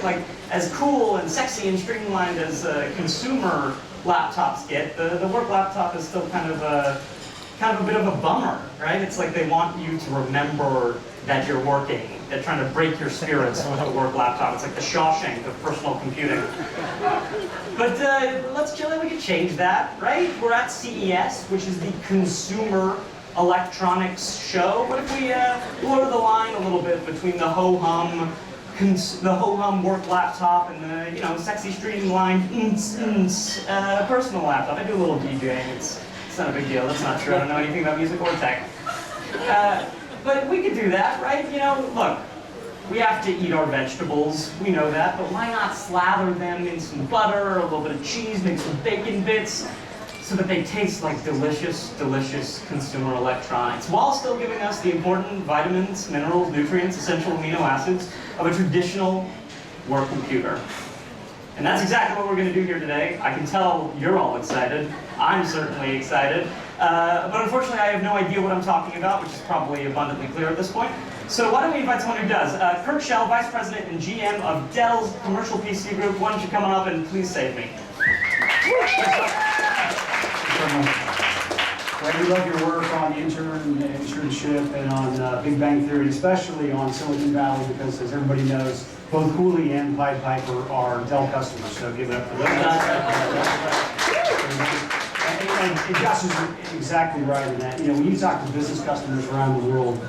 right? Like, as cool and sexy and streamlined as consumer laptops get, the work laptop is still kind of a bit of a bummer, right? It's like they want you to remember that you're working. They're trying to break your spirits with a work laptop. It's like the Shawshank of personal computing. But let's chill out. We can change that, right? We're at CES, which is the Consumer Electronics Show. What if we blur the line a little bit between the ho-hum work laptop and the sexy streamlined personal laptop? I do a little DJing. It's not a big deal. That's not true. I don't know anything about music or tech. But we could do that, right? Look, we have to eat our vegetables. We know that. But why not slather them in some butter, a little bit of cheese, make some bacon bits, so that they taste like delicious, delicious consumer electronics, while still giving us the important vitamins, minerals, nutrients, essential amino acids of a traditional work computer. And that's exactly what we're going to do here today. I can tell you're all excited. I'm certainly excited. But unfortunately, I have no idea what I'm talking about, which is probably abundantly clear at this point. So why don't we invite someone who does? Kurt Schell, Vice President and GM of Dell's Commercial PC Group. Why don't you come on up and please save me? Well, we love your work on internship and on Big Bang Theory, especially on Silicon Valley, because as everybody knows, both Hooli and Pied Piper are Dell customers, so give it up for those guys. And Josh is exactly right in that. When you talk to business customers around the world,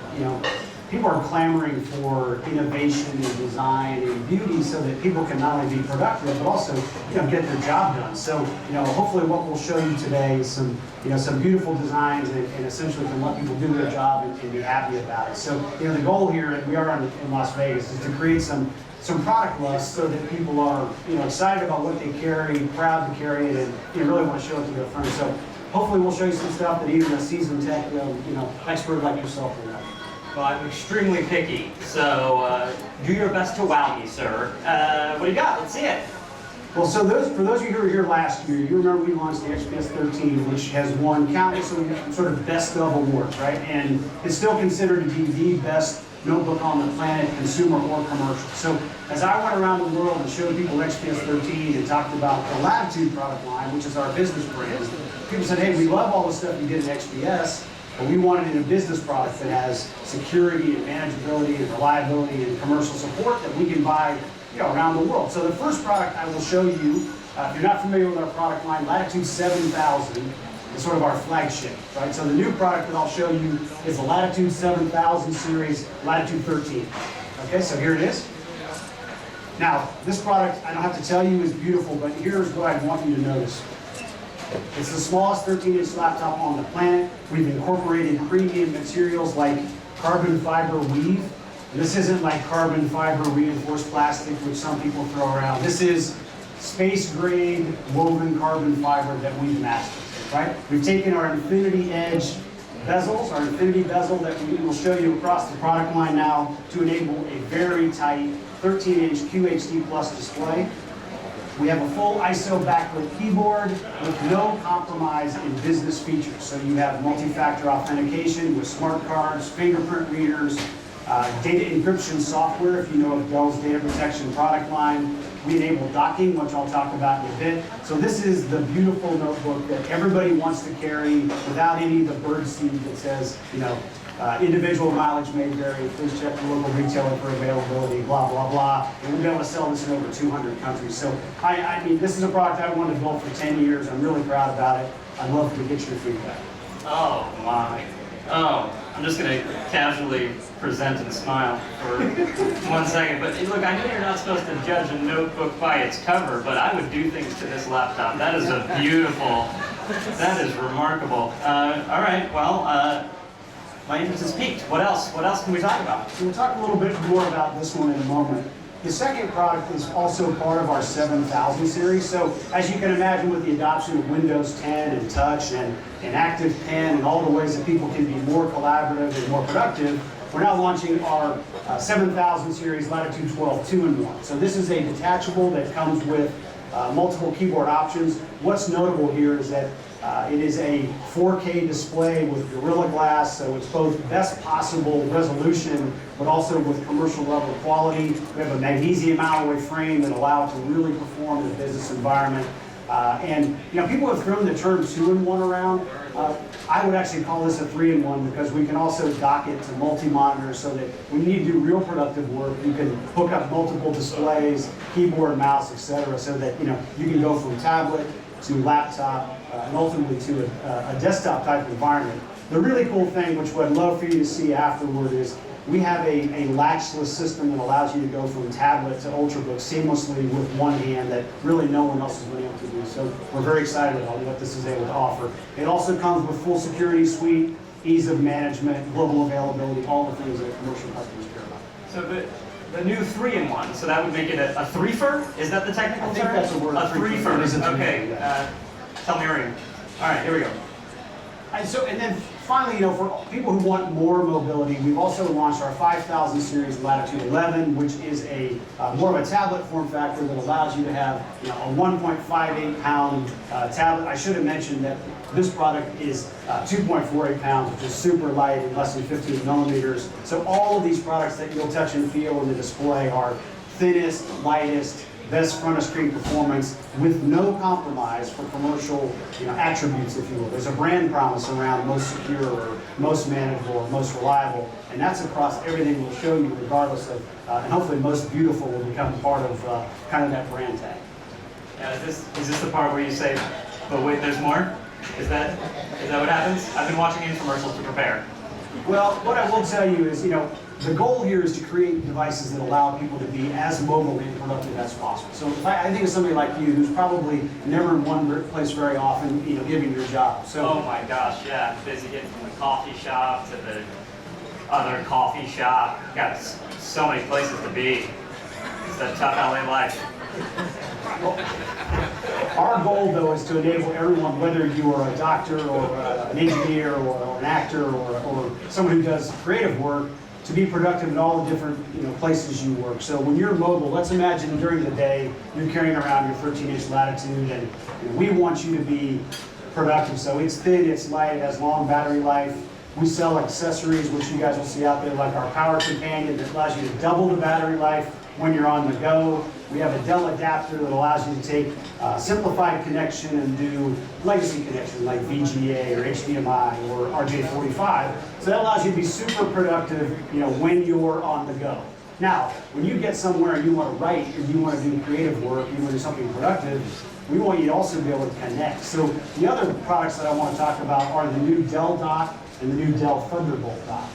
people are clamoring for innovation and design and beauty so that people can not only be productive but also, get their job done. So, hopefully what we'll show you today is some beautiful designs and essentially can let people do their job and be happy about it. So, the goal here, and we are in Las Vegas, is to create some product lust so that people are, excited about what they carry, proud to carry it, and really want to show it to their friends. So, hopefully we'll show you some stuff that even a seasoned tech, expert like yourself will know. Well, I'm extremely picky, so do your best to wow me, sir. What do you got? Let's see it. Well, so for those of you who were here last year, you remember we launched the XPS 13, which has won countless sort of best of awards, right? And it's still considered to be the best notebook on the planet, consumer or commercial. So as I went around the world and showed people XPS 13 and talked about the Latitude product line, which is our business brand, people said, hey, we love all the stuff you did in XPS, but we want it in a business product that has security and manageability and reliability and commercial support that we can buy around the world. So the first product I will show you, if you're not familiar with our product line, Latitude 7000 is sort of our flagship, right? So the new product that I'll show you is the Latitude 7000 series, Latitude 13. Okay, so here it is. Now, this product, I don't have to tell you, is beautiful, but here's what I want you to notice. It's the smallest 13-inch laptop on the planet. We've incorporated premium materials like carbon fiber weave. And this isn't like carbon fiber reinforced plastic, which some people throw around. This is space-grade woven carbon fiber that we've mastered, right? We've taken our Infinity Edge bezels, our Infinity bezel that we will show you across the product line now to enable a very tight 13-inch QHD Plus display. We have a full ISO backlit keyboard with no compromise in business features. So you have multi-factor authentication with smart cards, fingerprint readers, data encryption software, if you know of Dell's data protection product line. We enable docking, which I'll talk about in a bit. So this is the beautiful notebook that everybody wants to carry without any of the bird seed that says, individual mileage may vary. Please check the local retailer for availability, blah, blah, blah. And we'll be able to sell this in over 200 countries. So, I mean, this is a product I wanted to build for 10 years. I'm really proud about it. I'd love to get your feedback. Oh, my. Oh, I'm just going to casually present and smile for 1 second. But look, I know you're not supposed to judge a notebook by its cover, but I would do things to this laptop. That is a beautiful, that is remarkable. All right, well, my interest is piqued. What else? What else can we talk about? So we'll talk a little bit more about this one in a moment. The second product is also part of our 7000 series. So as you can imagine, with the adoption of Windows 10 and Touch and Active Pen and all the ways that people can be more collaborative and more productive, we're now launching our 7000 series Latitude 12 2-in-1. So this is a detachable that comes with multiple keyboard options. What's notable here is that It is a 4K display with Gorilla Glass, so it's both best possible resolution, but also with commercial level quality. We have a magnesium alloy frame that allows it to really perform in a business environment. And people have thrown the term 2-in-1 around. I would actually call this a 3-in-1 because we can also dock it to multi-monitor so that when you need to do real productive work, you can hook up multiple displays, keyboard, mouse, etc., so that you can go from tablet to laptop and ultimately to a desktop type environment. The really cool thing, which I'd love for you to see afterward, is we have a latchless system that allows you to go from tablet to Ultrabook seamlessly with one hand that really no one else has been able to do. So we're very excited about what this is able to offer. It also comes with full security suite, ease of management, global availability, all the things that commercial customers care about. So the new 3-in-1, so that would make it a threefer? Is that the technical term? I think that's a word. A threefer. Okay. Tell Miriam. All right, here we go. And then finally, for people who want more mobility, we've also launched our 5000 series Latitude 11, which is a more of a tablet form factor that allows you to have a 1.58 pound tablet. I should have mentioned that this product is 2.48 pounds, which is super light and less than 15 millimeters. So all of these products that you'll touch and feel in the display are thinnest, lightest, best front of screen performance with no compromise for commercial attributes, if you will. There's a brand promise around most secure or most manageable or most reliable, and that's across everything we'll show you regardless of, and hopefully most beautiful will become part of kind of that brand tag. Yeah, is this the part where you say, but wait, there's more? Is that what happens? I've been watching infomercials to prepare. Well, what I will tell you is, the goal here is to create devices that allow people to be as mobile and productive as possible. So I think of somebody like you who's probably never in one place very often, giving your job. So, oh my gosh, yeah, I'm busy getting from the coffee shop to the other coffee shop. Got so many places to be. It's a tough LA life. Our goal, though, is to enable everyone, whether you are a doctor or an engineer or an actor or someone who does creative work, to be productive in all the different places you work. So when you're mobile, let's imagine during the day you're carrying around your 13-inch Latitude, and we want you to be productive. So it's thin, it's light, it has long battery life. We sell accessories, which you guys will see out there, like our Power Companion that allows you to double the battery life when you're on the go. We have a Dell adapter that allows you to take simplified connection and do legacy connection like VGA or HDMI or RJ45. So that allows you to be super productive, when you're on the go. Now, when you get somewhere and you want to write or you want to do creative work, you want to do something productive, we want you to also be able to connect. So the other products that I want to talk about are the new Dell dock and the new Dell Thunderbolt dock.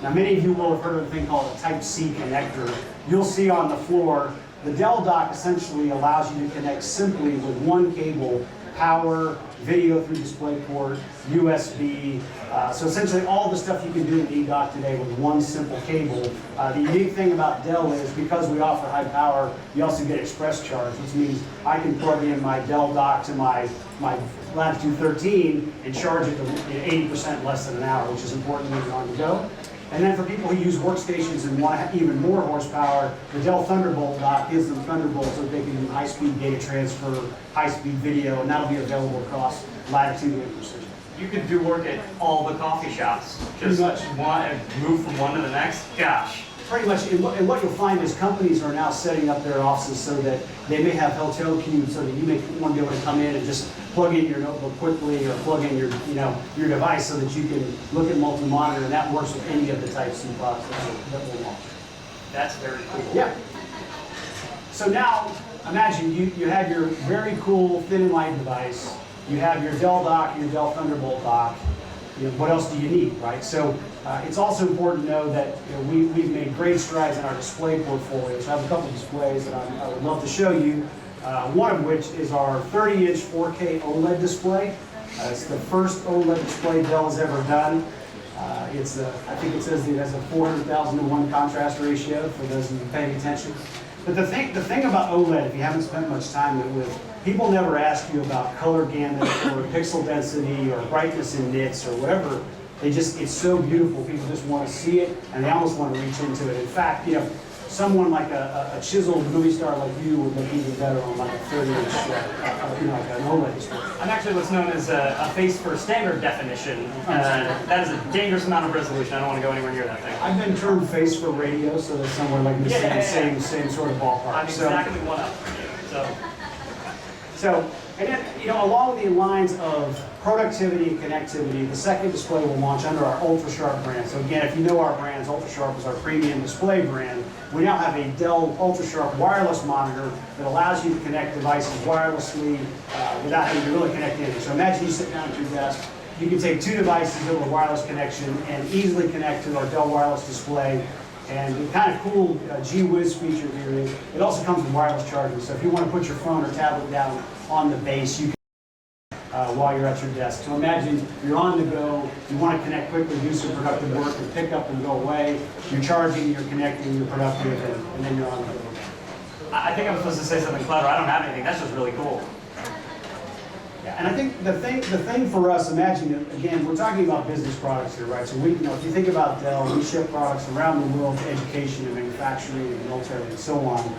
Now, many of you will have heard of a thing called a Type-C connector. You'll see on the floor, the Dell dock essentially allows you to connect simply with one cable, power, video through DisplayPort, USB. So essentially all the stuff you can do in eDock today with one simple cable. The unique thing about Dell is because we offer high power, you also get express charge, which means I can plug in my Dell dock to my Latitude 13 and charge it to 80% less than an hour, which is important when you're on the go. And then for people who use workstations and want even more horsepower, the Dell Thunderbolt dock gives them Thunderbolt so they can do high-speed data transfer, high-speed video, and that'll be available across Latitude and Precision. You could do work at all the coffee shops. Just move from one to the next. Gosh. Pretty much, and what you'll find is companies are now setting up their offices so that they may have hotel queues so that you may want to be able to come in and just plug in your notebook quickly or plug in your device so that you can look at multi-monitor, and that works with any of the Type-C products that we'll launch. That's very cool. Yeah. So now, imagine you have your very cool thin and light device, you have your Dell dock, your Dell Thunderbolt dock. What else do you need, right? So it's also important to know that we've made great strides in our display portfolio. So I have a couple of displays that I would love to show you. One of which is our 30-inch 4K OLED display. It's the first OLED display Dell has ever done. I think it says it has a 400,000 to 1 contrast ratio for those of you paying attention. But the thing about OLED, if you haven't spent much time with, people never ask you about color gamut or pixel density or brightness in nits or whatever. It's so beautiful. People just want to see it and they almost want to reach into it. In fact, someone like a chiseled movie star like you would look even better on like a 30-inch, like an OLED display. I'm actually what's known as a face for standard definition. That is a dangerous amount of resolution. I don't want to go anywhere near that thing. I've been termed face for radio, so that's somewhere like the same sort of ballpark. I'm exactly one up from you. So, and then, along the lines of productivity and connectivity, the second display will launch under our UltraSharp brand. So again, if you know our brands, UltraSharp is our premium display brand. We now have a Dell UltraSharp wireless monitor that allows you to connect devices wirelessly without having to really connect anything. So imagine you sit down at your desk, you can take two devices over a wireless connection and easily connect to our Dell wireless display. And the kind of cool gee whiz feature here is it also comes with wireless charging. So if you want to put your phone or tablet down on the base, you can while you're at your desk. So imagine you're on the go, you want to connect quickly, do some productive work, and pick up and go away. You're charging, you're connecting, you're productive, and then you're on the go. I think I'm supposed to say something clever. I don't have anything. That's just really cool. Yeah, and I think the thing for us, imagine, again, we're talking about business products here, right? So we, if you think about Dell, we ship products around the world to education and manufacturing and military and so on.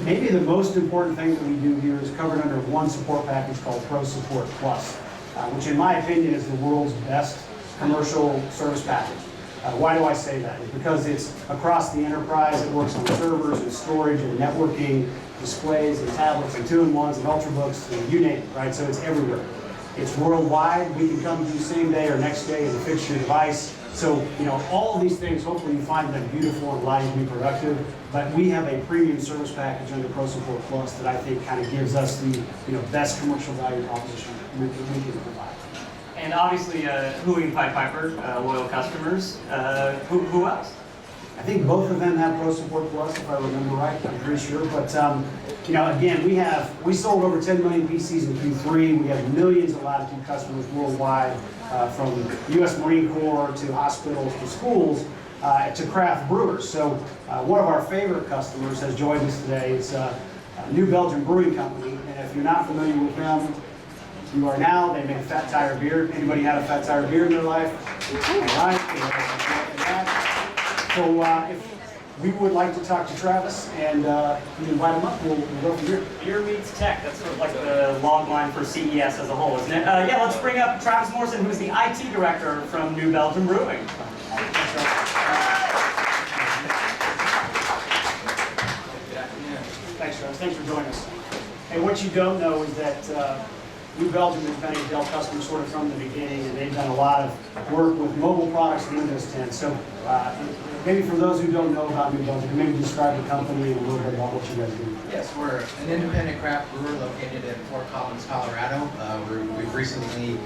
Maybe the most important thing that we do here is covered under one support package called Pro Support Plus, which in my opinion is the world's best commercial service package. Why do I say that? It's because it's across the enterprise. It works on servers and storage and networking, displays and tablets and two-in-ones and ultrabooks and you name it, right? So it's everywhere. It's worldwide. We can come to you same day or next day and fix your device. So, all of these things, hopefully you find them beautiful and allow you to be productive. But we have a premium service package under Pro Support Plus that I think kind of gives us the best commercial value proposition we can provide. And obviously, Hui and Pied Piper, loyal customers. Who else? I think both of them have Pro Support Plus, if I remember right. I'm pretty sure. But again, we sold over 10 million PCs in Q3. We have millions of Latitude customers worldwide, from U.S. Marine Corps to hospitals to schools to craft brewers. So one of our favorite customers has joined us today. It's a New Belgium Brewing Company, and if you're not familiar with them, you are now. They make Fat Tire beer. Anybody had a Fat Tire beer in their life? All right. So if we would like to talk to Travis and you invite him up, we'll go from here. Beer meets tech. That's sort of like the log line for CES as a whole, isn't it? Yeah, let's bring up Travis Morrison, who's the IT director from New Belgium Brewing. Thanks, Travis. Thanks for joining us. And what you don't know is that New Belgium has been a Dell customer sort of from the beginning, and they've done a lot of work with mobile products and Windows 10. So maybe for those who don't know about New Belgium, maybe describe the company and a little bit about what you guys do. Yes, we're an independent craft brewer located in Fort Collins, Colorado. We've recently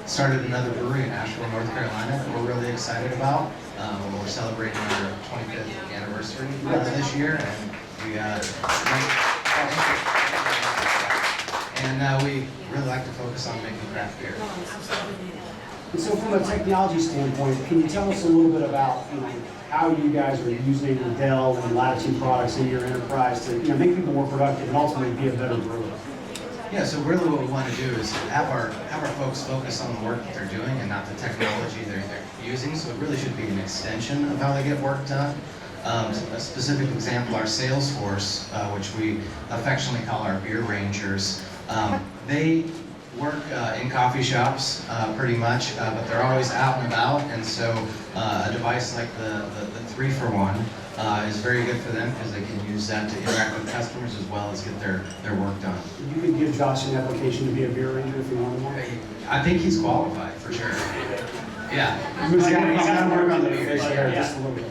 started another brewery in Asheville, North Carolina that we're really excited about. We're celebrating our 25th anniversary this year, and we really like to focus on making craft beer. And so from a technology standpoint, can you tell us a little bit about how you guys are using the Dell and Latitude products in your enterprise to make people more productive and ultimately be a better brewer? Yeah, so really what we want to do is have our folks focus on the work that they're doing and not the technology they're using. So it really should be an extension of how they get work done. A specific example, our sales force, which we affectionately call our beer rangers, they work in coffee shops pretty much, but they're always out and about, and so a device like the 3-for-1 is very good for them because they can use that to interact with customers as well as get their work done. You could give Josh an application to be a beer ranger if you want him. I think he's qualified for sure. Yeah. He's got to work on the fish there just a little bit.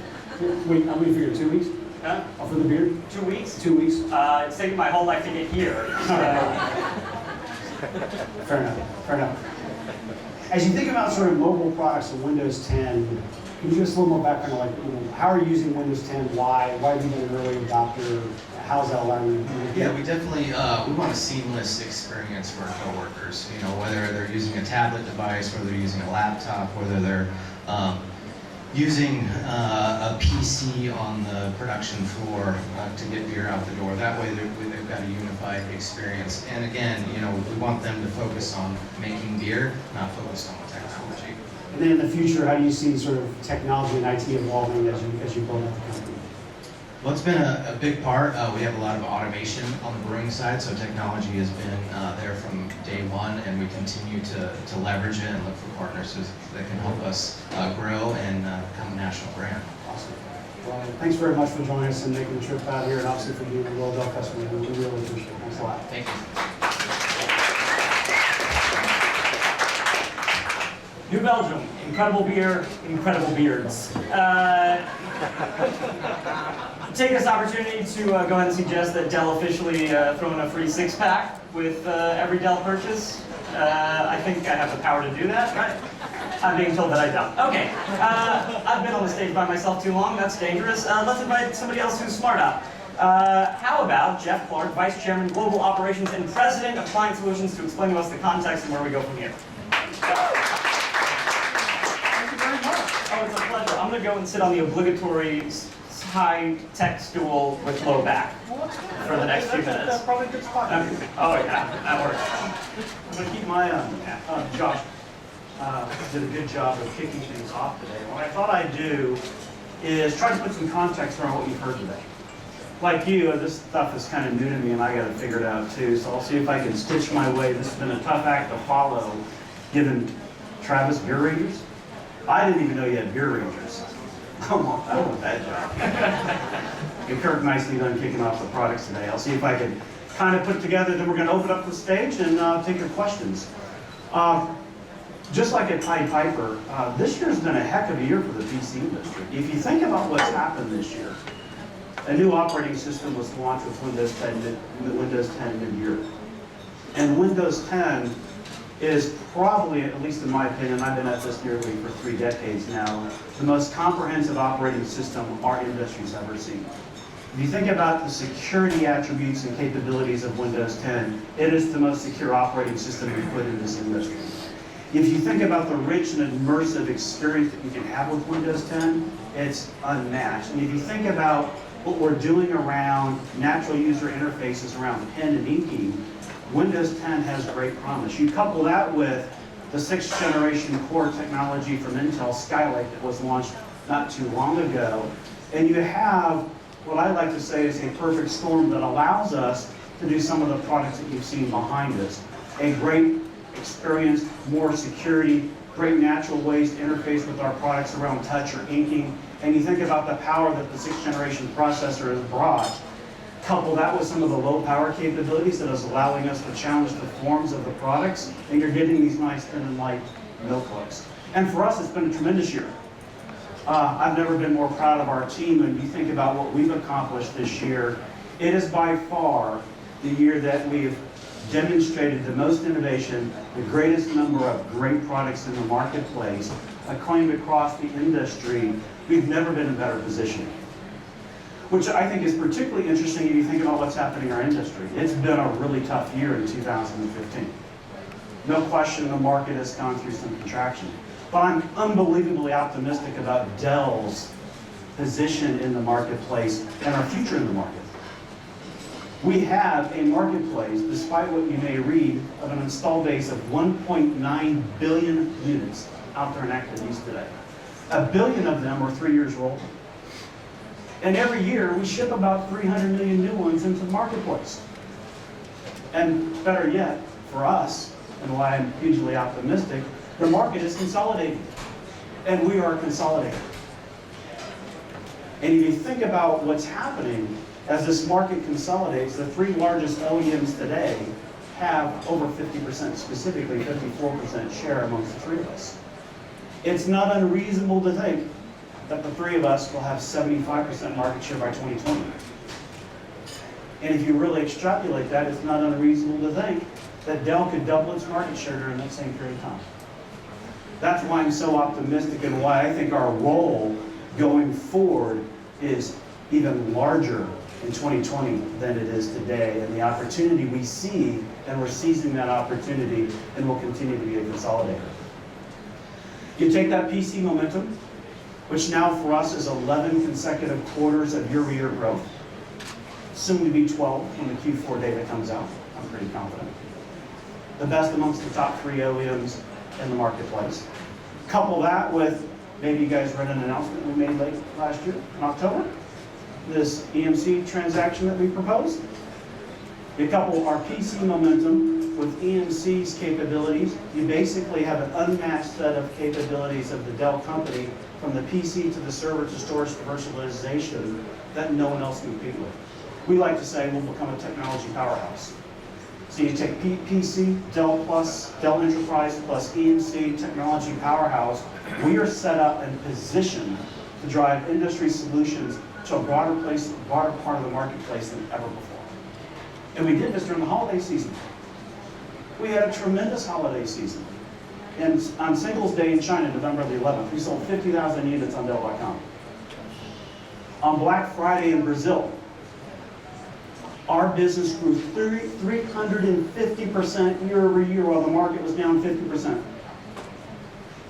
Wait, I'm going to figure 2 weeks? Huh? For the beer? 2 weeks? 2 weeks? It's taken my whole life to get here. Fair enough. Fair enough. As you think about sort of mobile products and Windows 10, can you give us a little more background, like how are you using Windows 10? Why have you been an early adopter? How's that allowing you to do it? Yeah, we definitely we want a seamless experience for our coworkers. Whether they're using a tablet device, whether they're using a laptop, whether they're using a PC on the production floor to get beer out the door. That way they've got a unified experience. And again, we want them to focus on making beer, not focused on the technology. And then in the future, how do you see sort of technology and IT evolving as you build up the company? Well, it's been a big part. We have a lot of automation on the brewing side, so technology has been there from day one, and we continue to leverage it and look for partners that can help us grow and become a national brand. Awesome. Well, thanks very much for joining us and making the trip out here, and obviously for being a Royal Dell customer. We really appreciate it. Thanks a lot. Thank you. New Belgium, incredible beer, incredible beards. Take this opportunity to go ahead and suggest that Dell officially throw in a free 6-pack with every Dell purchase. I think I have the power to do that, right? I'm being told that I don't. Okay, I've been on the stage by myself too long, that's dangerous. Let's invite somebody else who's smart up. How about Jeff Clark, Vice Chairman, Global Operations and President of Client Solutions, to explain to us the context and where we go from here. Oh, it's a pleasure. I'm going to go and sit on the obligatory high-tech stool with low back for the next few minutes. That's probably a good spot. Oh, yeah, that works. I'm going to keep my Josh did a good job of kicking things off today. What I thought I'd do is try to put some context around what you've heard today. Like you, this stuff is kind of new to me, and I got to figure it out too. So I'll see if I can stitch my way. This has been a tough act to follow, given Travis beer rangers. I didn't even know you had beer rangers. I want that job. And Kirk nicely done kicking off the products today. I'll see if I can kind of put together, then we're going to open up the stage and take your questions. Just like at Pied Piper, this year's been a heck of a year for the PC industry. If you think about what's happened this year, a new operating system was launched with Windows 10 mid-year. And Windows 10 is probably, at least in my opinion, I've been at this nearly for 3 decades now, the most comprehensive operating system our industry's ever seen. If you think about the security attributes and capabilities of Windows 10, it is the most secure operating system we've put in this industry. If you think about the rich and immersive experience that you can have with Windows 10, it's unmatched. And if you think about what we're doing around natural user interfaces around pen and inking, Windows 10 has great promise. You couple that with the 6th generation core technology from Intel, Skylake, that was launched not too long ago, and you have what I like to say is a perfect storm that allows us to do some of the products that you've seen behind us. A great experience, more security, great natural ways to interface with our products around touch or inking, and you think about the power that the 6th generation processor has brought. Couple that with some of the low power capabilities that is allowing us to challenge the forms of the products, and you're getting these nice thin and light notebooks. And for us, it's been a tremendous year. I've never been more proud of our team, and you think about what we've accomplished this year, it is by far the year that we've demonstrated the most innovation, the greatest number of great products in the marketplace, acclaimed across the industry. We've never been in a better position. Which I think is particularly interesting if you think about what's happening in our industry. It's been a really tough year in 2015. No question the market has gone through some contraction. But I'm unbelievably optimistic about Dell's position in the marketplace and our future in the market. We have a marketplace, despite what you may read, of an install base of 1.9 billion units out there in active use today. 1 billion of them are 3 years old. And every year, we ship about 300 million new ones into the marketplace. And better yet, for us, and why I'm hugely optimistic, the market is consolidating. And we are consolidating. And if you think about what's happening as this market consolidates, the 3 largest OEMs today have over 50%, specifically 54% share amongst the 3 of us. It's not unreasonable to think that the 3 of us will have 75% market share by 2020. And if you really extrapolate that, it's not unreasonable to think that Dell could double its market share during that same period of time. That's why I'm so optimistic and why I think our role going forward is even larger in 2020 than it is today. And the opportunity we see, and we're seizing that opportunity, and we'll continue to be a consolidator. You take that PC momentum, which now for us is 11 consecutive quarters of year-over-year growth. Soon to be 12 when the Q4 data comes out. I'm pretty confident. The best amongst the top 3 OEMs in the marketplace. Couple that with, maybe you guys read an announcement we made late last year in October. this EMC transaction that we proposed. You couple our PC momentum with EMC's capabilities, you basically have an unmatched set of capabilities of the Dell company, from the PC to the server to storage to virtualization, that no one else can compete with. We like to say we'll become a technology powerhouse. So you take PC, Dell Plus, Dell Enterprise plus EMC technology powerhouse. We are set up and positioned to drive industry solutions to a broader part of the marketplace than ever before. And we did this during the holiday season. We had a tremendous holiday season. And on Singles Day in China, November the 11th, we sold 50,000 units on Dell.com. On Black Friday in Brazil, our business grew 350% year over year while the market was down 50%.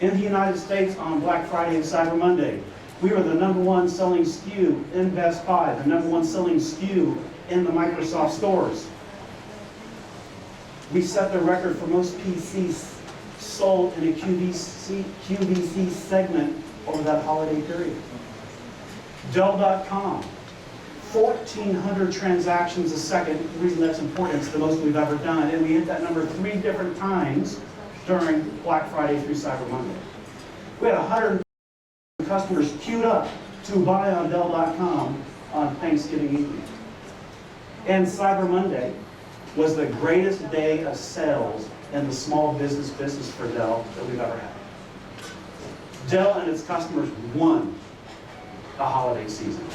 In the United States on Black Friday and Cyber Monday, we were the #1 selling SKU in Best Buy, the #1 selling SKU in the Microsoft stores. We set the record for most PCs sold in a QVC segment over that holiday period. Dell.com, 1,400 transactions a second. The reason that's important, it's the most we've ever done, and we hit that number 3 different times during Black Friday through Cyber Monday. We had 100 customers queued up to buy on Dell.com on Thanksgiving evening. And Cyber Monday was the greatest day of sales in the small business for Dell that we've ever had. Dell and its customers won the holiday season.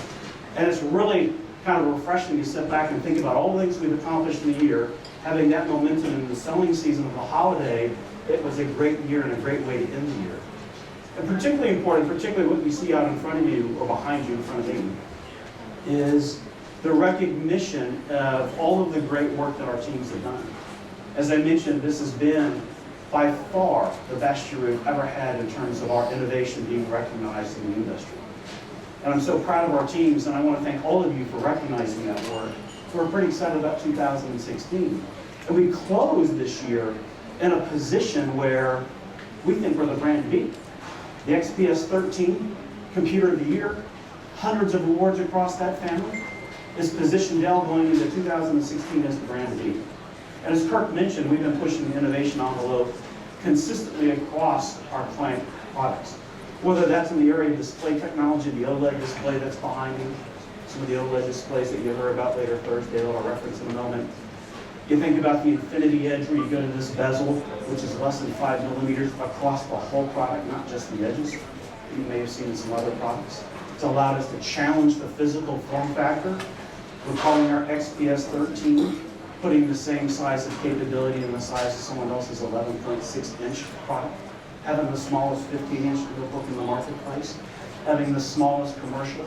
And it's really kind of refreshing to sit back and think about all the things we've accomplished in the year, having that momentum in the selling season of the holiday. It was a great year and a great way to end the year. And particularly important, particularly what we see out in front of you, or behind you in front of me, is the recognition of all of the great work that our teams have done. As I mentioned, this has been by far the best year we've ever had in terms of our innovation being recognized in the industry. And I'm so proud of our teams, and I want to thank all of you for recognizing that work. We're pretty excited about 2016. And we closed this year in a position where we think we're the brand to beat. The XPS 13, Computer of the Year, hundreds of awards across that family, is positioned Dell going into 2016 as the brand to beat. And as Kirk mentioned, we've been pushing the innovation envelope consistently across our client products. Whether that's in the area of display technology, the OLED display that's behind you, some of the OLED displays that you'll hear about later Thursday, I'll reference in a moment. You think about the Infinity Edge, where you go to this bezel, which is less than 5 millimeters across the whole product, not just the edges. You may have seen in some other products. It's allowed us to challenge the physical form factor. We're calling our XPS 13, putting the same size of capability in the size of someone else's 11.6-inch product, having the smallest 15-inch notebook in the marketplace, having the smallest commercial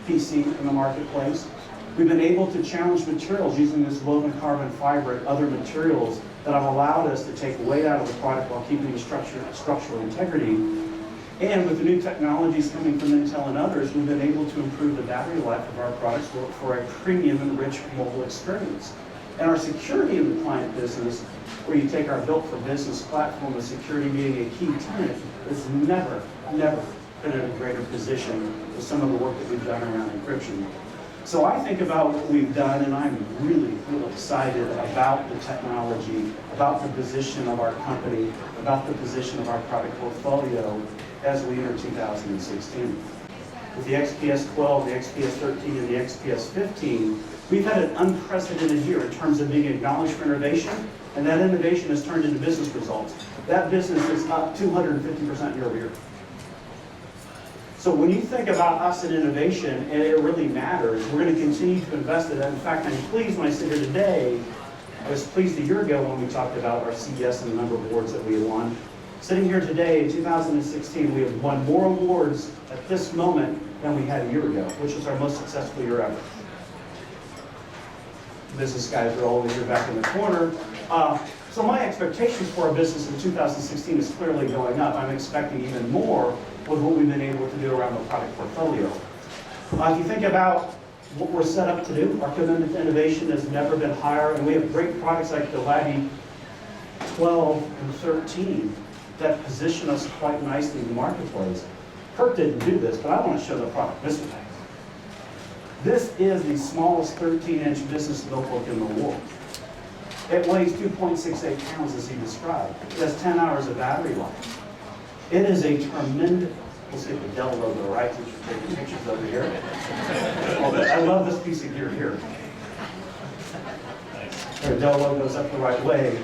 PC in the marketplace. We've been able to challenge materials using this woven carbon fiber and other materials that have allowed us to take weight out of the product while keeping the structural integrity. And with the new technologies coming from Intel and others, we've been able to improve the battery life of our products for a premium and rich mobile experience. And our security in the client business, where you take our Built for Business platform with security being a key tenet, has never been in a greater position with some of the work that we've done around encryption. So I think about what we've done, and I'm really excited about the technology, about the position of our company, about the position of our product portfolio as we enter 2016. With the XPS 12, the XPS 13, and the XPS 15, we've had an unprecedented year in terms of being acknowledged for innovation, and that innovation has turned into business results. That business is up 250% year over year. So when you think about us in innovation, and it really matters, we're going to continue to invest in that. In fact, I'm pleased when I sit here today. I was pleased a year ago when we talked about our CES and the number of awards that we won. Sitting here today in 2016, we have won more awards at this moment than we had a year ago, which was our most successful year ever. Business guys are all over here back in the corner. So my expectations for our business in 2016 is clearly going up. I'm expecting even more with what we've been able to do around the product portfolio. If you think about what we're set up to do, our commitment to innovation has never been higher, and we have great products like the Latitude 12 and 13 that position us quite nicely in the marketplace. Kirk didn't do this, but I want to show the product this way. This is the smallest 13-inch business notebook in the world. It weighs 2.68 pounds, as he described. It has 10 hours of battery life. It is a tremendous, let's get the Dell logo right, since you're taking pictures over here. I love this piece of gear here. The Dell logo's up the right way.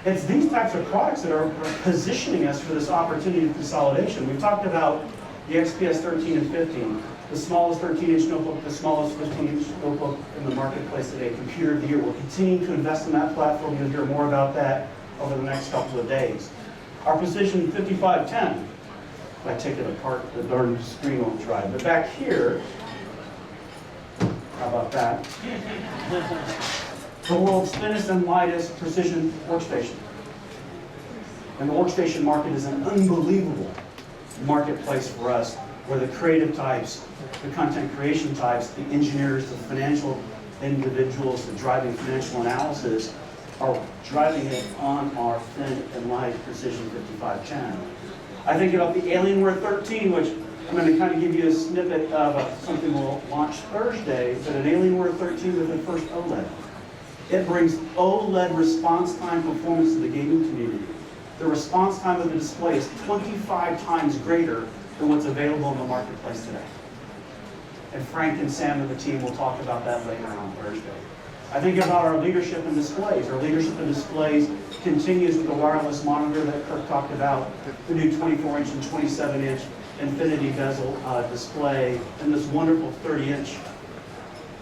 It's these types of products that are positioning us for this opportunity of consolidation. We've talked about the XPS 13 and 15, the smallest 13-inch notebook, the smallest 15-inch notebook in the marketplace today, computer of the year. We're continuing to invest in that platform. You'll hear more about that over the next couple of days. Our Precision 5510, if I take it apart, the darn screen won't try. But back here, how about that? The world's thinnest and lightest precision workstation. And the workstation market is an unbelievable marketplace for us, where the creative types, the content creation types, the engineers, the financial individuals, the driving financial analysis are driving it on our thin and light Precision 5510. I think about the Alienware 13, which I'm going to kind of give you a snippet of something we'll launch Thursday, but an Alienware 13 with the first OLED. It brings OLED response time performance to the gaming community. The response time of the display is 25 times greater than what's available in the marketplace today. And Frank and Sam and the team will talk about that later on Thursday. I think about our leadership in displays. Our leadership in displays continues with the wireless monitor that Kirk talked about, the new 24-inch and 27-inch infinity bezel display, and this wonderful 30-inch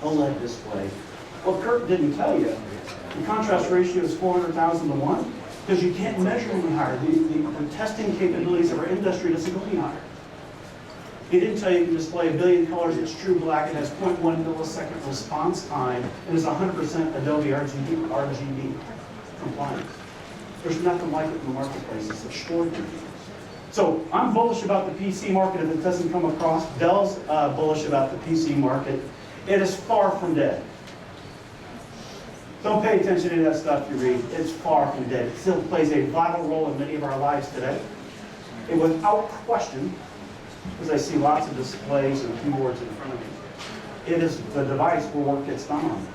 OLED display. What Kirk didn't tell you, the contrast ratio is 400,000 to 1, because you can't measure any higher. The testing capabilities of our industry doesn't go any higher. He didn't tell you can display a billion colors. It's true black. It has 0.1 millisecond response time. It is 100% Adobe RGB compliant. There's nothing like it in the marketplace. It's extraordinary. So I'm bullish about the PC market if it doesn't come across. Dell's bullish about the PC market. It is far from dead. Don't pay attention to that stuff you read. It's far from dead. It still plays a vital role in many of our lives today. And without question, because I see lots of displays and keyboards in front of me, it is the device where work gets done on.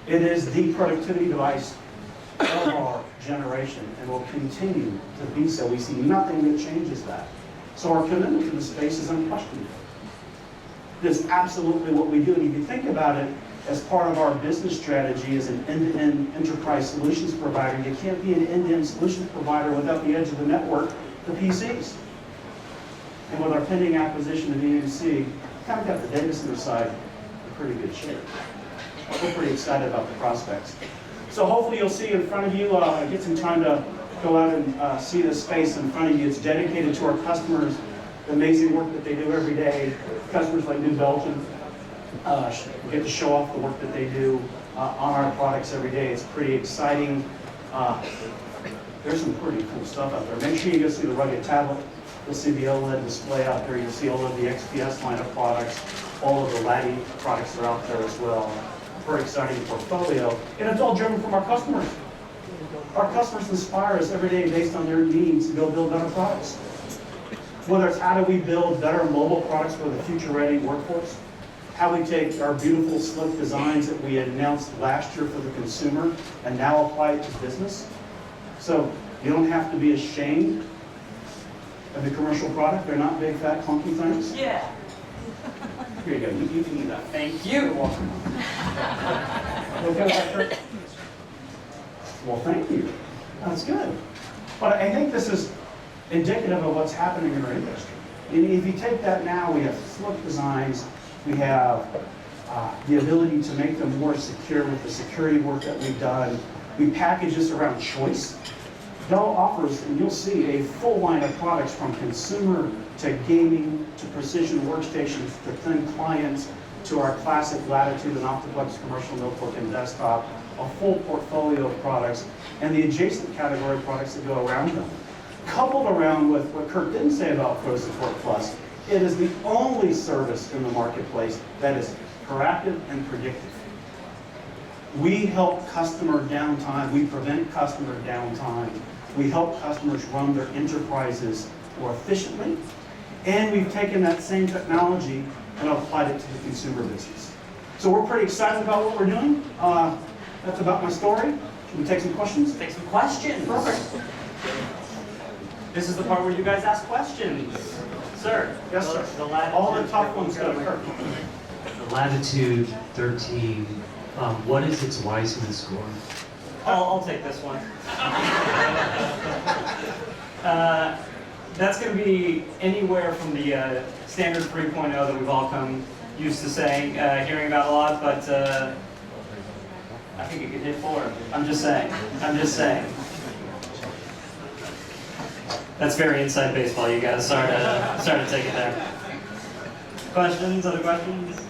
It is the productivity device of our generation and will continue to be so. We see nothing that changes that. So our commitment to the space is unquestionable. It is absolutely what we do. And if you think about it, as part of our business strategy as an end-to-end enterprise solutions provider, you can't be an end-to-end solutions provider without the edge of the network, the PCs. And with our pending acquisition of EMC, kind of got the data center side in pretty good shape. We're pretty excited about the prospects. So hopefully you'll see in front of you, get some time to go out and see the space in front of you. It's dedicated to our customers, the amazing work that they do every day. Customers like New Belgium get to show off the work that they do on our products every day. It's pretty exciting. There's some pretty cool stuff out there. Make sure you go see the rugged tablet. You'll see the OLED display out there. You'll see all of the XPS line of products. All of the Latitude products are out there as well. Very exciting portfolio. And it's all driven from our customers. Our customers inspire us every day based on their needs to go build better products. Whether it's how do we build better mobile products for the future-ready workforce, how we take our beautiful, slick designs that we announced last year for the consumer and now apply it to business. So you don't have to be ashamed of the commercial product. They're not big, fat, clunky things. Yeah. Here you go. You can do that. Thank you. You're welcome. Okay, well, thank you. That's good. But I think this is indicative of what's happening in our industry. And if you take that now, we have slick designs. We have the ability to make them more secure with the security work that we've done. We package this around choice. Dell offers, and you'll see, a full line of products from consumer to gaming to precision workstations to thin clients to our classic Latitude and Optiplex commercial notebook and desktop, a full portfolio of products, and the adjacent category products that go around them. Coupled around with what Kirk didn't say about Pro Support Plus, it is the only service in the marketplace that is proactive and predictive. We help customer downtime, we prevent customer downtime, we help customers run their enterprises more efficiently, And we've taken that same technology and applied it to the consumer business. So we're pretty excited about what we're doing. That's about my story. Should we take some questions? Take some questions. Perfect. This is the part where you guys ask questions. Sir. Yes, sir. The Latitude. All the tough ones go to Kirk. The Latitude 13, what is its Wiseman score? I'll take this one. That's going to be anywhere from the standard 3.0 that we've all come used to saying, hearing about a lot, but I think it could hit 4. I'm just saying. I'm just saying. That's very inside baseball, you guys. Sorry to take it there. Questions? Other questions?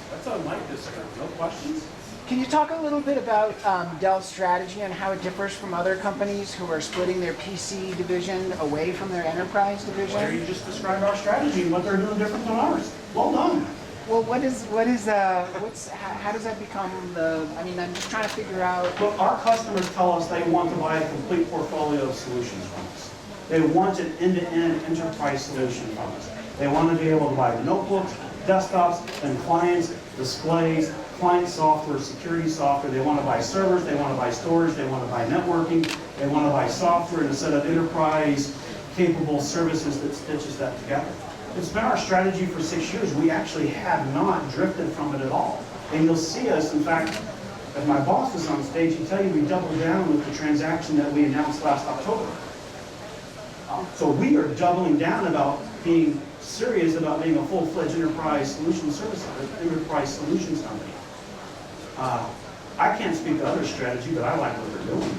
That's unlike this, sir. No questions? Can you talk a little bit about Dell's strategy and how it differs from other companies who are splitting their PC division away from their enterprise There division? you just described our strategy and what they're doing different than ours. Well done. Well, how does that become I mean, I'm just trying to figure out. Look, our customers tell us they want to buy a complete portfolio of solutions from us. They want an end-to-end enterprise solution from us. They want to be able to buy the notebooks, desktops, and clients, displays, client software, security software. They want to buy servers, they want to buy storage, they want to buy networking, they want to buy software and a set of enterprise-capable services that stitches that together. It's been our strategy for 6 years. We actually have not drifted from it at all. And you'll see us, in fact, if my boss was on stage, he'd tell you we doubled down with the transaction that we announced last October. So we are doubling down about being serious about being a full-fledged enterprise solutions company. I can't speak to other strategy, but I like what they're doing.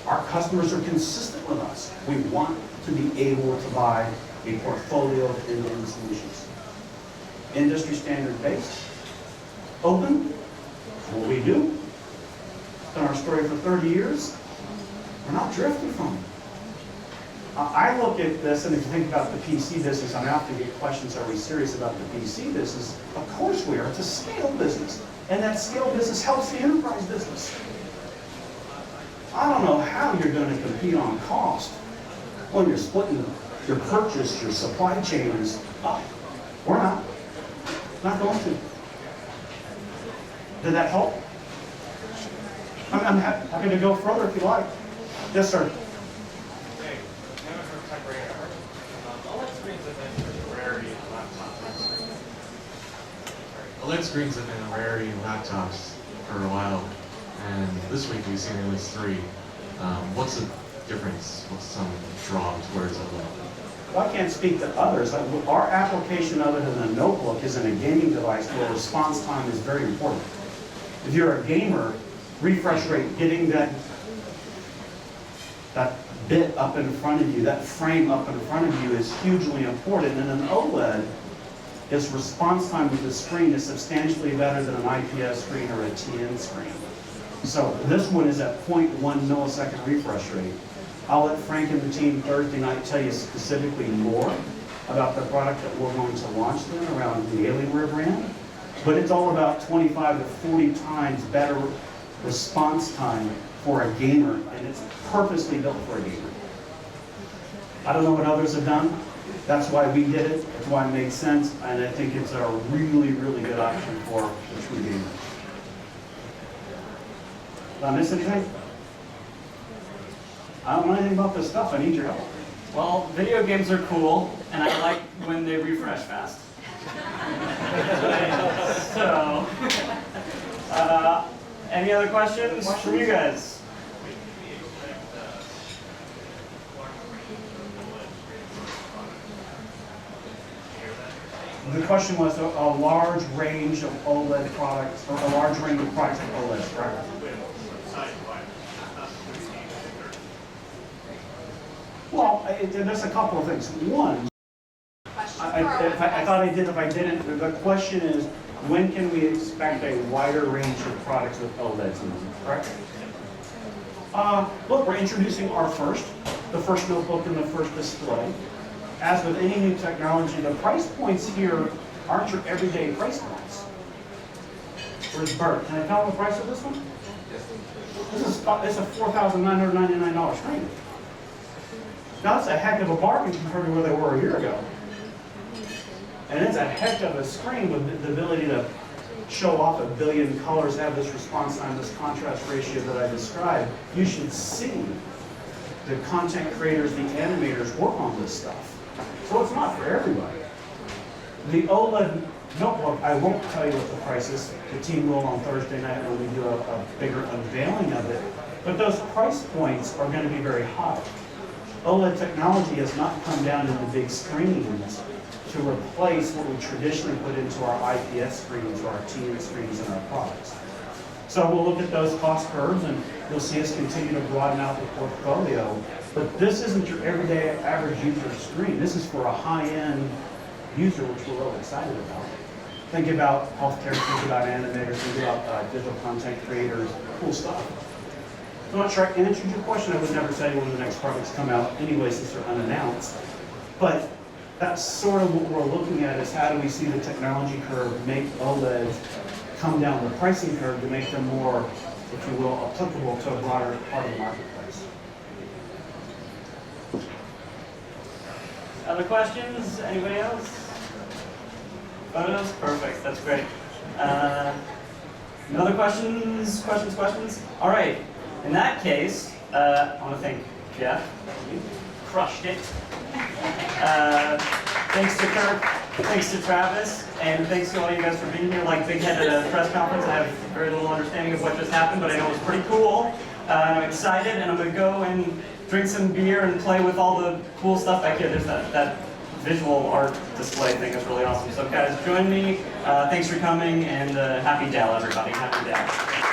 Our customers are consistent with us. We want to be able to buy a portfolio of end-to-end solutions. Industry standard based, open, what we do. It's been our story for 30 years. We're not drifting from it. I look at this, and if you think about the PC business, I often get questions, are we serious about the PC business? Of course we are. It's a scale business. And that scale business helps the enterprise business. I don't know how you're going to compete on cost when you're splitting your purchase, your supply chain is up. We're not. Not going to. Did that help? I'm happy to go further if you like. Yes, sir. OLED screens have been a rarity in laptops for a while, and this week we've seen at least 3. What's the difference? What's some draw towards OLED? Well, I can't speak to others. Our application other than a notebook is in a gaming device where response time is very important. If you're a gamer, refresh rate, getting that bit up in front of you, that frame up in front of you is hugely important. And an OLED, its response time with the screen is substantially better than an IPS screen or a TN screen. So this one is at 0.1 millisecond refresh rate. I'll let Frank and the team Thursday night tell you specifically more about the product that we're going to launch then around the Alienware brand. But it's all about 25 to 40 times better response time for a gamer, and it's purposely built for a gamer. I don't know what others have done. That's why we did it. That's why it made sense, and I think it's a really, really good option for the true gamer. Did I miss anything? I don't know anything about this stuff. I need your help. Well, video games are cool, and I like when they refresh fast. So, any other questions from you guys? The question was a large range of OLED products, or a large range of products of OLED, correct? Well, there's a couple of things. One, I thought I did. If I didn't, the question is, when can we expect a wider range of products with OLEDs in them, correct? Look, we're introducing the first notebook and the first display. As with any new technology, the price points here aren't your everyday price points. Where's Bert? Can I tell him the price of this one? It's a $4,999 screen. Now that's a heck of a bargain compared to where they were a year ago. And it's a heck of a screen with the ability to show off a billion colors, have this response time, this contrast ratio that I described. You should see the content creators, the animators work on this stuff. So it's not for everybody. The OLED notebook, I won't tell you what the price is. The team will on Thursday night when we do a bigger unveiling of it. But those price points are going to be very high. OLED technology has not come down into big screens to replace what we traditionally put into our IPS screens or our TN screens in our products. So we'll look at those cost curves and you'll see us continue to broaden out the portfolio. But this isn't your everyday average user screen. This is for a high-end user, which we're really excited about. Think about healthcare, think about animators, think about digital content creators, cool stuff. I'm not sure I answered your question. I would never say when the next products come out anyway since they're unannounced. But that's sort of what we're looking at is how do we see the technology curve make OLEDs come down the pricing curve to make them more, if you will, applicable to a broader part of the marketplace. Other questions? Anybody else? Photos? Perfect. That's great. Other questions? Questions? All right. In that case, I want to thank Jeff. You crushed it. Thanks to Kirk. Thanks to Travis. And thanks to all you guys for being here. Like Big Head at a press conference, I have very little understanding of what just happened, but I know it was pretty cool. I'm excited, and I'm going to go and drink some beer and play with all the cool stuff back here. There's that visual art display thing is really awesome. So guys, join me. Thanks for coming, and happy Dell, everybody. Happy Dell.